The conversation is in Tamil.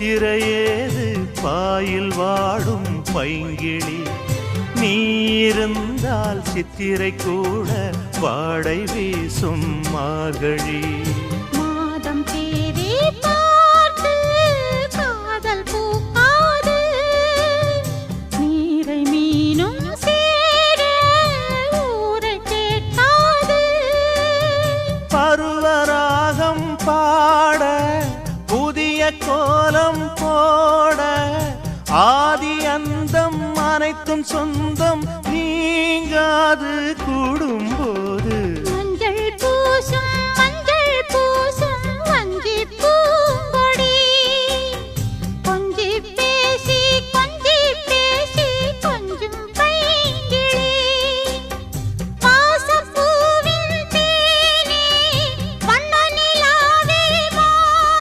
சித்திரையேது பாயில் வாடும் பைங்கிளி நீ இருந்தால் சித்திரை கூட வாடை வீசும் மார்கழி மாதம் தேதி பார்த்து காதல் பூக்காது நீரை மீனும் சேர ஊரை கேட்காது பருவராகம் பாட புதிய கோலம் போட ஆதி அந்தம் அனைத்தும் சொந்தம் நீங்காது கூடும்போது